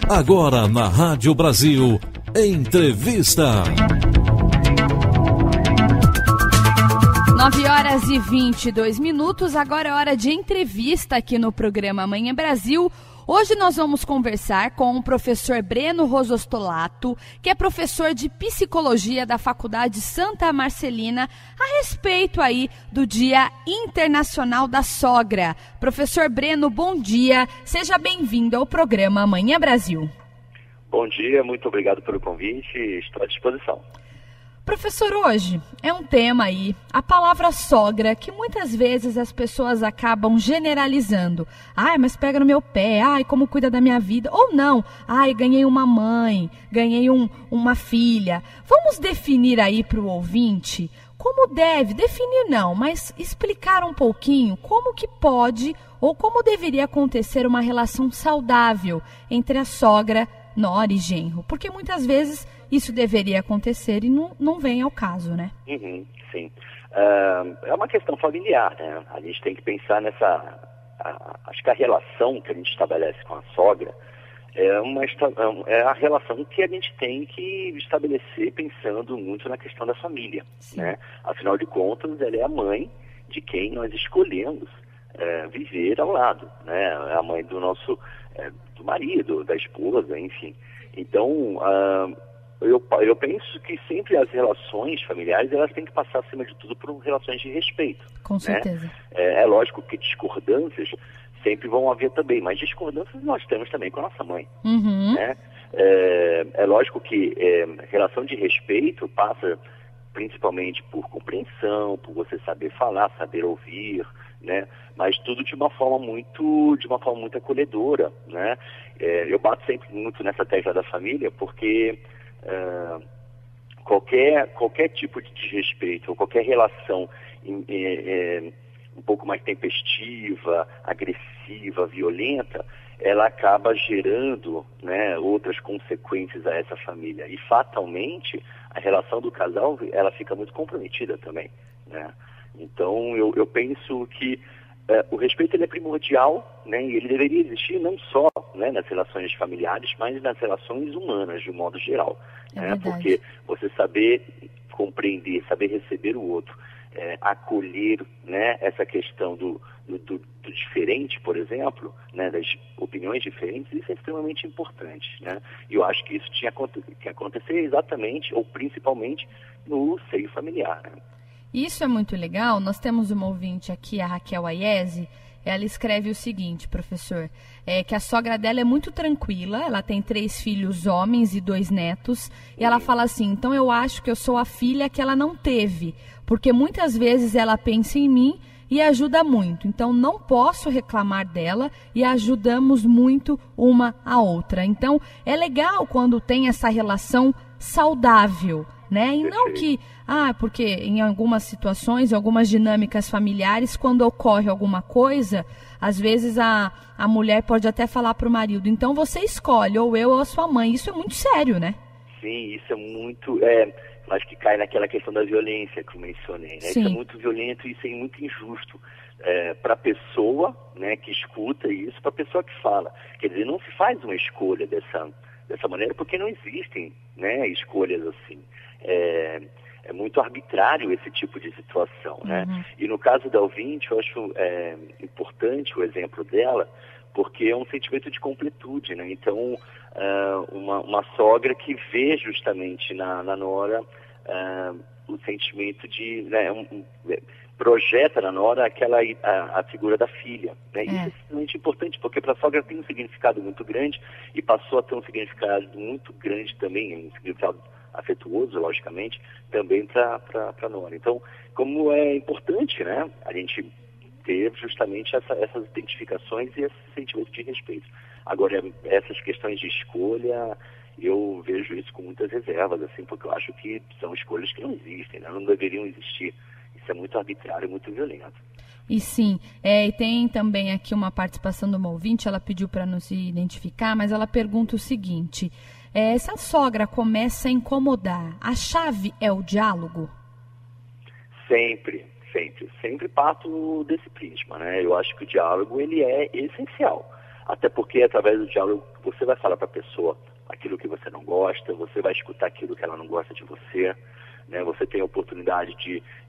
Agora na Rádio Brasil, entrevista. 9h22, agora é hora de entrevista aqui no programa Amanhã Brasil. Hoje nós vamos conversar com o professor Breno Rosostolato, que é professor de Psicologia da Faculdade Santa Marcelina, a respeito aí do Dia Internacional da Sogra. Professor Breno, bom dia, seja bem-vindo ao programa Amanhã Brasil. Bom dia, muito obrigado pelo convite, estou à disposição. Professor, hoje é um tema aí, a palavra sogra, que muitas vezes as pessoas acabam generalizando. Ai, mas pega no meu pé, ai, como cuida da minha vida. Ou não, ai, ganhei uma mãe, ganhei uma filha. Vamos definir aí para o ouvinte como deve, definir não, mas explicar um pouquinho como que pode ou como deveria acontecer uma relação saudável entre a sogra, nora e genro. Porque muitas vezes isso deveria acontecer e não vem ao caso, né? Sim. É uma questão familiar, né? A gente tem que pensar acho que a relação que a gente estabelece com a sogra é a relação que a gente tem que estabelecer pensando muito na questão da família, né? Afinal de contas, ela é a mãe de quem nós escolhemos viver ao lado, né? É a mãe do nosso do marido, da esposa, enfim. Então, eu penso que sempre as relações familiares, elas têm que passar, acima de tudo, por relações de respeito. Com certeza. Né? É lógico que discordâncias sempre vão haver também, mas discordâncias nós temos também com a nossa mãe. Né? É lógico que relação de respeito passa principalmente por compreensão, por você saber falar, saber ouvir, né? Mas tudo de uma forma muito acolhedora, né? Eu bato sempre muito nessa tecla da família, porque qualquer tipo de desrespeito ou qualquer relação um pouco mais tempestiva, agressiva, violenta, ela acaba gerando, né, outras consequências a essa família. E fatalmente a relação do casal ela fica muito comprometida também, né? Então eu penso que o respeito ele é primordial, né, e ele deveria existir não só, né, nas relações familiares, mas nas relações humanas de um modo geral, né? Porque você saber compreender, saber receber o outro, acolher, né, essa questão do diferente, por exemplo, né, das opiniões diferentes, isso é extremamente importante, né? E eu acho que isso tinha que acontecer exatamente ou principalmente no seio familiar, né? Isso é muito legal. Nós temos uma ouvinte aqui, a Raquel Aiese. Ela escreve o seguinte, professor, que a sogra dela é muito tranquila, ela tem 3 filhos homens e 2 netos, e ela fala assim, então eu acho que eu sou a filha que ela não teve, porque muitas vezes ela pensa em mim e ajuda muito, então não posso reclamar dela e ajudamos muito uma a outra. Então é legal quando tem essa relação saudável, né? E não que, porque em algumas situações, em algumas dinâmicas familiares, quando ocorre alguma coisa, às vezes a mulher pode até falar para o marido, então você escolhe, ou eu ou a sua mãe. Isso é muito sério, né? Sim, isso é muito, acho que cai naquela questão da violência que eu mencionei, né? Sim. Isso é muito violento e isso é muito injusto para a pessoa, né, que escuta isso, para a pessoa que fala. Quer dizer, não se faz uma escolha dessa maneira, porque não existem, né, escolhas assim. É muito arbitrário esse tipo de situação, né? E no caso da ouvinte, eu acho importante o exemplo dela, porque é um sentimento de completude, né? Então, uma sogra que vê justamente na nora o sentimento de, né, projeta na nora a figura da filha, né? Isso é extremamente importante, porque para a sogra tem um significado muito grande e passou a ter um significado muito grande também, um significado afetuoso, logicamente, também para a nora. Então, como é importante, né, a gente ter justamente essas identificações e esse sentimento de respeito. Agora, essas questões de escolha, eu vejo isso com muitas reservas, assim, porque eu acho que são escolhas que não existem, né, não deveriam existir. Isso é muito arbitrário, muito violento. E sim, e tem também aqui uma participação de uma ouvinte, ela pediu para não se identificar, mas ela pergunta o seguinte, se a sogra começa a incomodar, a chave é o diálogo? Sempre parto desse prisma, né? Eu acho que o diálogo, ele é essencial. Até porque, através do diálogo, você vai falar para a pessoa aquilo que você não gosta, você vai escutar aquilo que ela não gosta de você, né? Você tem a oportunidade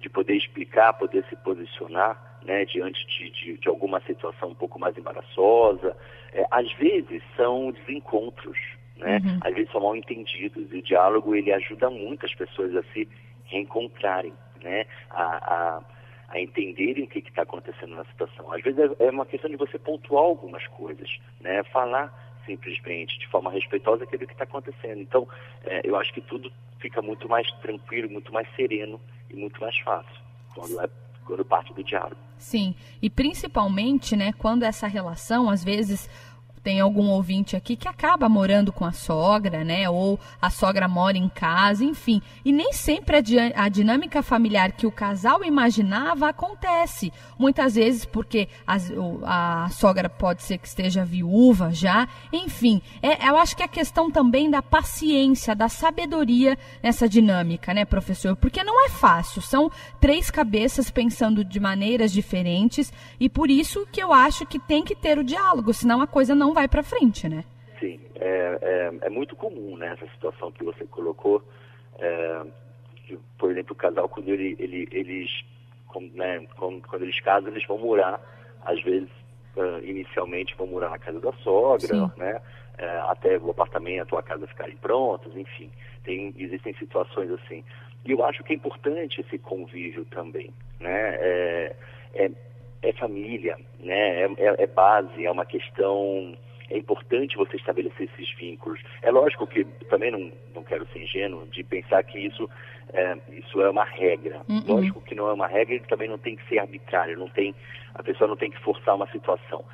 de poder explicar, poder se posicionar, né, diante de alguma situação um pouco mais embaraçosa. Às vezes são desencontros, né? Às vezes são mal entendidos, e o diálogo ele ajuda muito as pessoas a se reencontrarem, né? A entenderem o que está acontecendo na situação. Às vezes é uma questão de você pontuar algumas coisas, né? Falar simplesmente, de forma respeitosa, aquilo que está acontecendo. Então, eu acho que tudo fica muito mais tranquilo, muito mais sereno e muito mais fácil quando parte do diálogo. Sim, e principalmente, né, quando essa relação, às vezes, tem algum ouvinte aqui que acaba morando com a sogra, né? Ou a sogra mora em casa, enfim. E nem sempre a dinâmica familiar que o casal imaginava acontece. Muitas vezes porque a sogra pode ser que esteja viúva já. Enfim, eu acho que é a questão também da paciência, da sabedoria nessa dinâmica, né, professor? Porque não é fácil. São 3 cabeças pensando de maneiras diferentes. E por isso que eu acho que tem que ter o diálogo, senão a coisa não vai para frente, né? Sim, é muito comum, né, essa situação que você colocou. Por exemplo, o casal, quando quando eles casam, eles vão morar, às vezes, inicialmente vão morar na casa da sogra, né, até o apartamento ou a casa ficarem prontos, enfim, existem situações assim. E eu acho que é importante esse convívio também, né? É família, né? É base, é uma questão. É importante você estabelecer esses vínculos. É lógico que também não quero ser ingênuo de pensar que isso é uma regra. Lógico que não é uma regra, e também não tem que ser arbitrário, a pessoa não tem que forçar uma situação.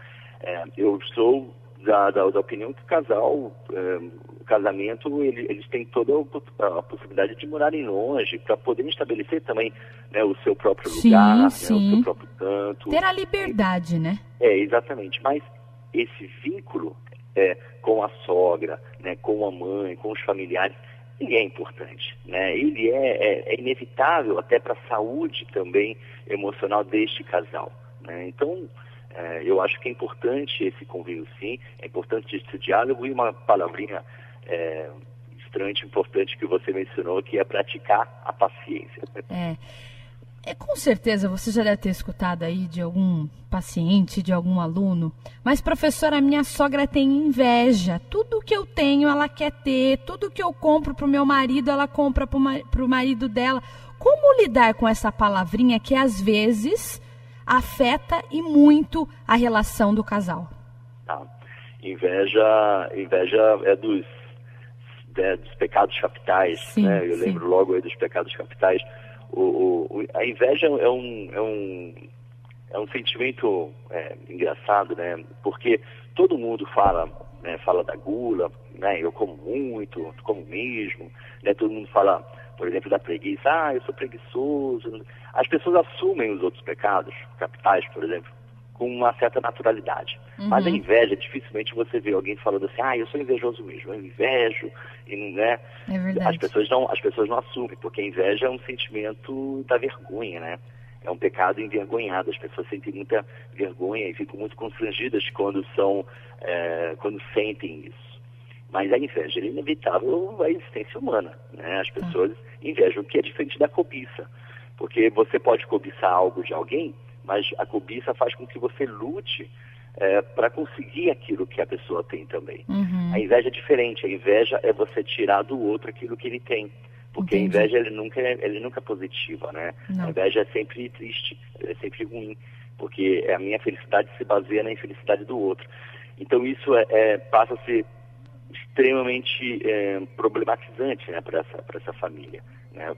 Eu sou da opinião que o casamento, eles têm toda a possibilidade de morarem longe, para poderem estabelecer também, né, o seu próprio lugar, né, o seu próprio canto. Ter a liberdade, né? Exatamente. Mas esse vínculo com a sogra, né, com a mãe, com os familiares, ele é importante, né? Ele é inevitável até para a saúde também emocional deste casal, né? Então, eu acho que é importante esse convívio, sim, é importante esse diálogo, e uma palavrinha extremamente importante que você mencionou, que é praticar a paciência. Com certeza você já deve ter escutado aí de algum paciente, de algum aluno, mas professora, a minha sogra tem inveja, tudo que eu tenho ela quer ter, tudo que eu compro para o meu marido ela compra para o marido dela. Como lidar com essa palavrinha que às vezes afeta e muito a relação do casal? Inveja é dos pecados capitais, né? Eu lembro logo aí dos pecados capitais. A inveja é um sentimento engraçado, né? Porque todo mundo fala da gula, né? Eu como muito, como mesmo, né? Todo mundo fala, por exemplo, da preguiça. Eu sou preguiçoso. As pessoas assumem os outros pecados capitais, por exemplo, com uma certa naturalidade. Mas a inveja, dificilmente você vê alguém falando assim, eu sou invejoso mesmo, eu invejo, e, né? É verdade. As pessoas não assumem, porque a inveja é um sentimento da vergonha, né? É um pecado envergonhado, as pessoas sentem muita vergonha e ficam muito constrangidas quando sentem isso. Mas a inveja é inevitável à existência humana, né? As pessoas invejam, o que é diferente da cobiça, porque você pode cobiçar algo de alguém, mas a cobiça faz com que você lute para conseguir aquilo que a pessoa tem também. A inveja é diferente. A inveja é você tirar do outro aquilo que ele tem. Porque a inveja ele nunca é positiva, né? Não. A inveja é sempre triste, é sempre ruim, porque a minha felicidade se baseia na infelicidade do outro. Então isso passa a ser extremamente problematizante, né, para essa família, né?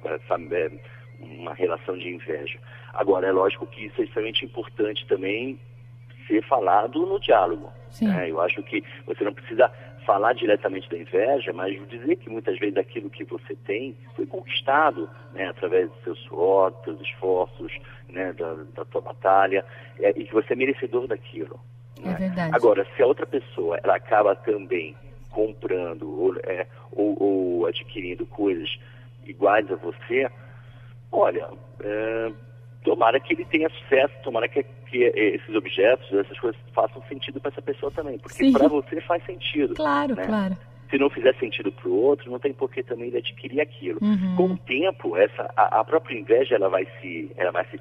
Uma relação de inveja. Agora, é lógico que isso é extremamente importante também ser falado no diálogo, né? Eu acho que você não precisa falar diretamente da inveja, mas dizer que muitas vezes aquilo que você tem foi conquistado, né, através do seu suor, dos seus esforços, né, da tua batalha, e que você é merecedor daquilo, né? É verdade. Agora, se a outra pessoa ela acaba também comprando ou adquirindo coisas iguais a você, olha, tomara que ele tenha sucesso, tomara que esses objetos, essas coisas façam sentido para essa pessoa também, porque para você faz sentido. Claro, né? Claro. Se não fizer sentido para o outro, não tem por que também ele adquirir aquilo. Com o tempo, a própria inveja ela vai se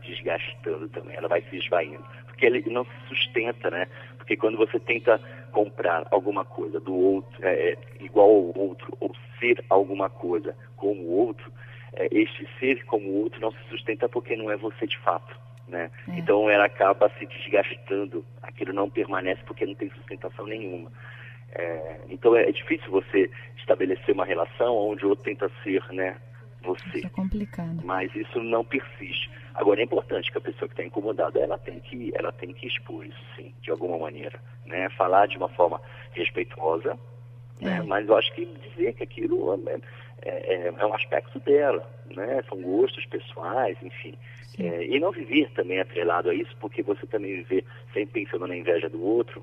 desgastando também, ela vai se esvaindo, porque ele não se sustenta, né? Porque quando você tenta comprar alguma coisa do outro, igual ao outro, ou ser alguma coisa como o outro, este ser como o outro não se sustenta porque não é você de fato, né? Então ela acaba se desgastando, aquilo não permanece porque não tem sustentação nenhuma. Então é difícil você estabelecer uma relação onde o outro tenta ser, né, você. Isso é complicado. Mas isso não persiste. Agora é importante que a pessoa que está incomodada, ela tem que expor isso, sim, de alguma maneira, né? Falar de uma forma respeitosa, né? Mas eu acho que dizer que aquilo é um aspecto dela, né? São gostos pessoais, enfim. E não viver também atrelado a isso, porque você também viver sempre pensando na inveja do outro,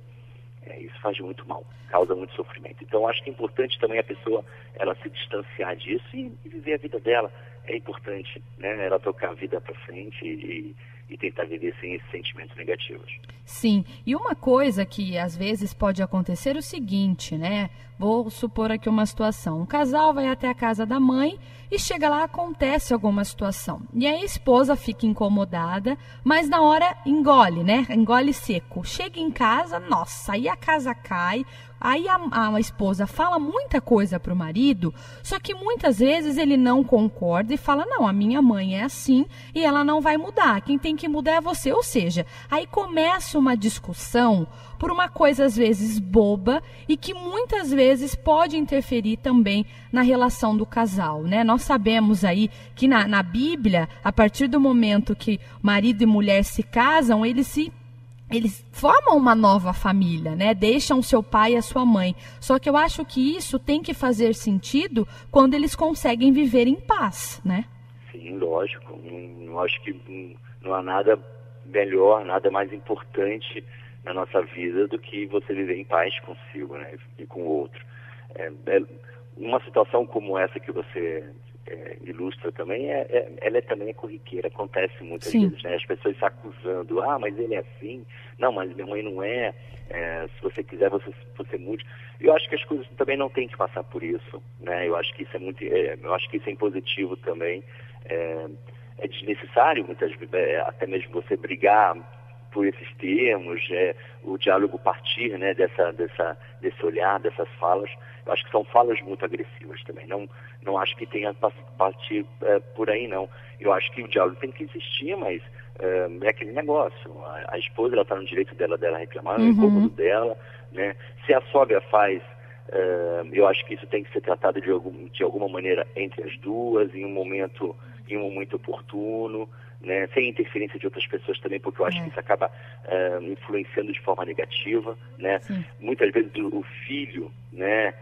isso faz muito mal, causa muito sofrimento. Então acho que é importante também a pessoa ela se distanciar disso e viver a vida dela. É importante, né, ela tocar a vida para frente e tentar viver sem esses sentimentos negativos. Sim, e uma coisa que às vezes pode acontecer é o seguinte, né? Vou supor aqui uma situação. Um casal vai até a casa da mãe e chega lá, acontece alguma situação. E a esposa fica incomodada, mas na hora engole, né? Engole seco. Chega em casa, nossa, aí a casa cai. Aí a esposa fala muita coisa para o marido, só que muitas vezes ele não concorda e fala, não, a minha mãe é assim e ela não vai mudar, quem tem que mudar é você. Ou seja, aí começa uma discussão por uma coisa às vezes boba e que muitas vezes pode interferir também na relação do casal, né? Nós sabemos aí que na Bíblia, a partir do momento que marido e mulher se casam, eles formam uma nova família, né? Deixam seu pai e a sua mãe. Só que eu acho que isso tem que fazer sentido quando eles conseguem viver em paz, né? Sim, lógico. Eu acho que não há nada melhor, nada mais importante na nossa vida do que você viver em paz consigo, né? E com o outro. Uma situação como essa que você ilustra também, ela também é corriqueira, acontece muitas vezes, né? As pessoas se acusando, mas ele é assim, não, mas minha mãe não é, se você quiser você mude. Eu acho que as coisas também não tem que passar por isso, né? Eu acho que isso é muito, eu acho que isso é impositivo também, é desnecessário muitas vezes, até mesmo você brigar por esses termos, o diálogo partir, né, desse olhar, dessas falas. Eu acho que são falas muito agressivas também. Não acho que tenha partir por aí, não. Eu acho que o diálogo tem que existir, mas é aquele negócio. A esposa está no direito dela reclamar, no incômodo dela, né? Se a sogra faz, eu acho que isso tem que ser tratado de alguma maneira entre as duas, em um momento oportuno, né? Sem interferência de outras pessoas também, porque eu acho que isso acaba influenciando de forma negativa, né? Muitas vezes o filho, né,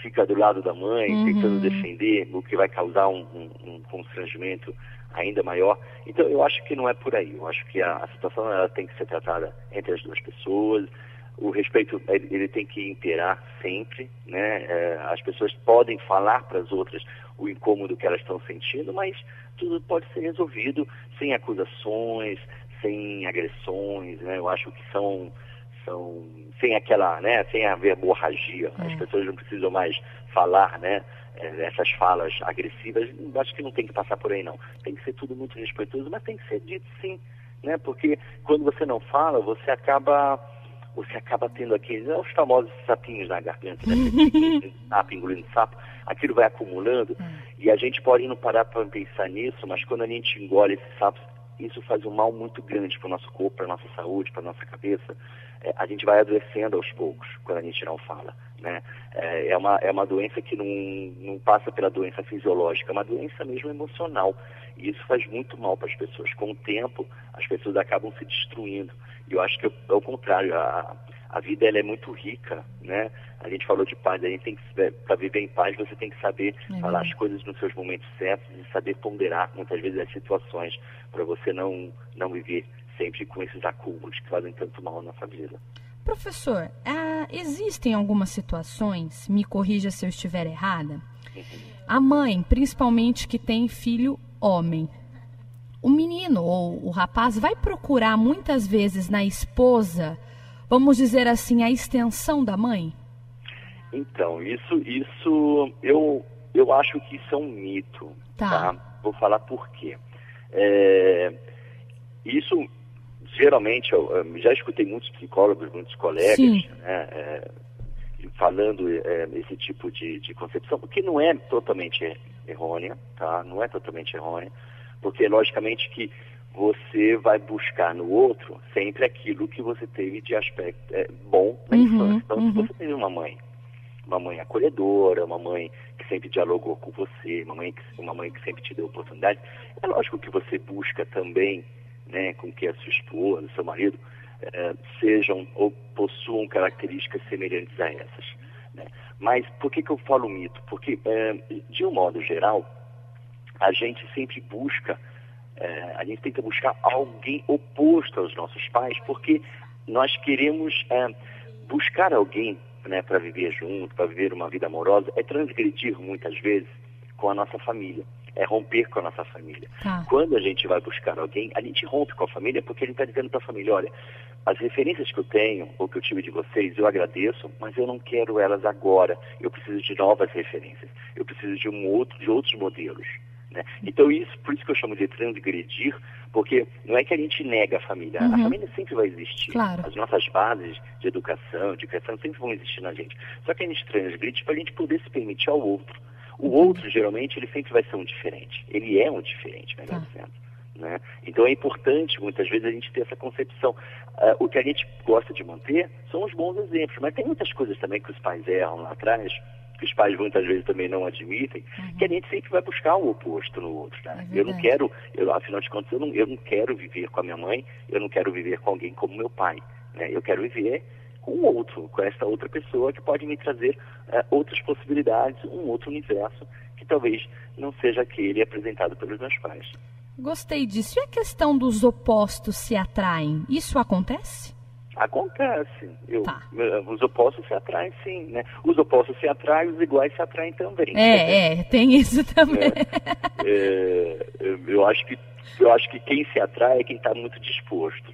fica do lado da mãe, tentando defender, o que vai causar um constrangimento ainda maior. Então eu acho que não é por aí. Eu acho que a situação ela tem que ser tratada entre as duas pessoas. O respeito ele tem que imperar sempre, né? As pessoas podem falar para as outras o incômodo que elas estão sentindo, mas tudo pode ser resolvido sem acusações, sem agressões, né? Eu acho que são sem aquela, né? Sem a verborragia. As pessoas não precisam mais falar, né? Essas falas agressivas. Acho que não tem que passar por aí, não. Tem que ser tudo muito respeitoso, mas tem que ser dito sim, né? Porque quando você não fala, você acaba tendo aqueles, os famosos sapinhos na garganta, né? Sapo, engolindo sapo, aquilo vai acumulando e a gente pode não parar para pensar nisso, mas quando a gente engole esses sapos, isso faz um mal muito grande para o nosso corpo, para a nossa saúde, para a nossa cabeça. A gente vai adoecendo aos poucos quando a gente não fala, né? É uma doença que não passa pela doença fisiológica, é uma doença mesmo emocional. E isso faz muito mal para as pessoas. Com o tempo, as pessoas acabam se destruindo. E eu acho que é o contrário. A vida ela é muito rica, né? A gente falou de paz, a gente tem que, para viver em paz, você tem que saber falar as coisas nos seus momentos certos e saber ponderar muitas vezes as situações para você não viver sempre com esses acúmulos que fazem tanto mal na nossa vida. Professor, existem algumas situações, me corrija se eu estiver errada, a mãe, principalmente que tem filho homem, o menino ou o rapaz vai procurar muitas vezes na esposa, vamos dizer assim, a extensão da mãe? Então, isso eu acho que isso é um mito, tá? Vou falar por quê. Isso, geralmente, eu já escutei muitos psicólogos, muitos colegas, né, falando esse tipo de concepção, porque não é totalmente errônea, tá? Não é totalmente errônea, porque, logicamente, que você vai buscar no outro sempre aquilo que você teve de aspecto bom na infância. Então, se você teve uma mãe acolhedora, uma mãe que sempre dialogou com você, uma mãe que sempre te deu oportunidade, é lógico que você busca também, né, com que a sua esposa, seu marido, sejam ou possuam características semelhantes a essas, né? Mas por que eu falo mito? Porque, de um modo geral, a gente sempre busca, a gente tenta buscar alguém oposto aos nossos pais, porque nós queremos buscar alguém, né, para viver junto, para viver uma vida amorosa, é transgredir muitas vezes com a nossa família, é romper com a nossa família. Quando a gente vai buscar alguém, a gente rompe com a família porque a gente está dizendo para a família, olha, as referências que eu tenho, ou que eu tive de vocês, eu agradeço, mas eu não quero elas agora, eu preciso de novas referências, eu preciso de outros modelos, né? Então por isso que eu chamo de transgredir, porque não é que a gente nega a família, a família sempre vai existir, as nossas bases de educação, de criação sempre vão existir na gente, só que a gente transgride para a gente poder se permitir ao outro. O outro, geralmente, ele sempre vai ser um diferente, ele é um diferente, melhor dizendo, né? Então é importante, muitas vezes, a gente ter essa concepção. O que a gente gosta de manter são os bons exemplos, mas tem muitas coisas também que os pais erram lá atrás, que os pais muitas vezes também não admitem, que a gente sempre vai buscar o oposto no outro, né? Eu não quero, afinal de contas, eu não quero viver com a minha mãe, eu não quero viver com alguém como meu pai, né? Eu quero viver com o outro, com essa outra pessoa que pode me trazer outras possibilidades, um outro universo que talvez não seja aquele apresentado pelos meus pais. Gostei disso. E a questão dos opostos se atraem? Isso acontece? Acontece. Os opostos se atraem, sim, né? Os opostos se atraem, os iguais se atraem também. Tem isso também. Eu acho que quem se atrai é quem está muito disposto.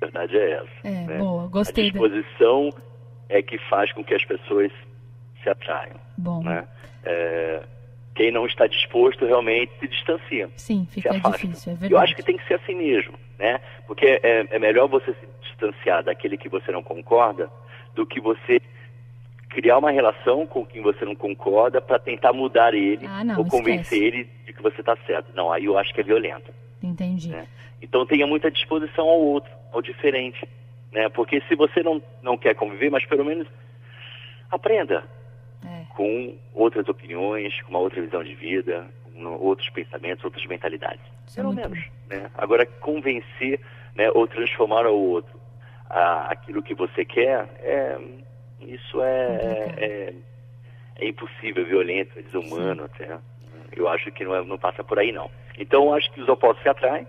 A verdade é essa. Né? Boa, gostei. A disposição é que faz com que as pessoas se atraiam. Bom. Né? Quem não está disposto realmente se distancia. Sim, fica difícil, é verdade. Eu acho que tem que ser assim mesmo, né? Porque é melhor você se distanciar daquele que você não concorda do que você criar uma relação com quem você não concorda para tentar mudar ele ou convencer ele de que você está certo. Não, aí eu acho que é violento. Entendi. Né? Então tenha muita disposição ao outro, ao diferente, né? Porque se você não quer conviver, mas pelo menos aprenda com outras opiniões, com uma outra visão de vida, com outros pensamentos, outras mentalidades. Pelo menos, né? Agora, convencer, né, ou transformar ao outro aquilo que você quer, isso é impossível, é violento, é desumano até. Eu acho que não passa por aí, não. Então, eu acho que os opostos se atraem,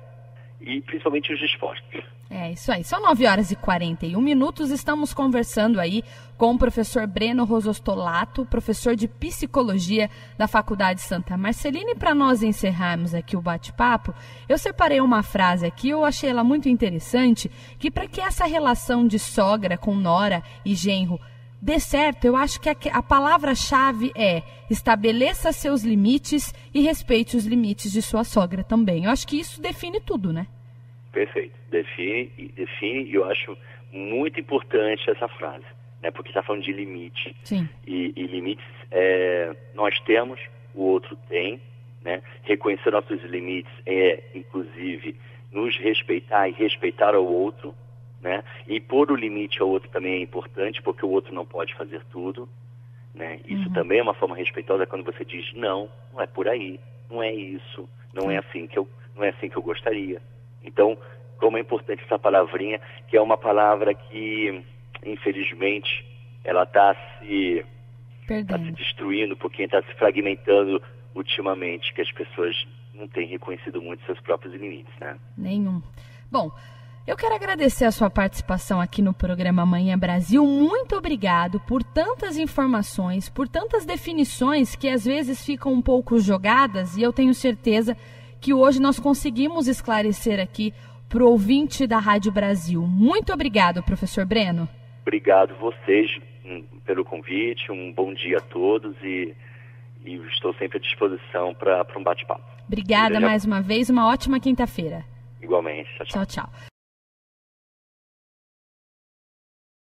e principalmente os dispostos. É isso aí. São 9h41. Estamos conversando aí com o professor Breno Rosostolato, professor de Psicologia da Faculdade Santa Marcelina. E para nós encerrarmos aqui o bate-papo, eu separei uma frase aqui, eu achei ela muito interessante, que para que essa relação de sogra com nora e genro dê certo, eu acho que a palavra-chave é estabeleça seus limites e respeite os limites de sua sogra também. Eu acho que isso define tudo, né? Perfeito. Define, e eu acho muito importante essa frase, né? Porque está falando de limite. Sim. E limites nós temos, o outro tem, né? Reconhecer nossos limites inclusive, nos respeitar e respeitar ao outro, né? E pôr o limite ao outro também é importante, porque o outro não pode fazer tudo, né? Isso também é uma forma respeitosa quando você diz não é por aí, não é isso, não é assim que eu gostaria. Então, como é importante essa palavrinha, que é uma palavra que, infelizmente, ela está se destruindo, porque está se fragmentando ultimamente, que as pessoas não têm reconhecido muito seus próprios limites, né? Nenhum. Bom, eu quero agradecer a sua participação aqui no programa Manhã Brasil. Muito obrigado por tantas informações, por tantas definições que às vezes ficam um pouco jogadas, e eu tenho certeza que hoje nós conseguimos esclarecer aqui para o ouvinte da Rádio Brasil. Muito obrigado, professor Breno. Obrigado vocês pelo convite, um bom dia a todos e estou sempre à disposição para um bate-papo. Obrigada mais uma vez, uma ótima quinta-feira. Igualmente. Tchau, tchau. Tchau, tchau.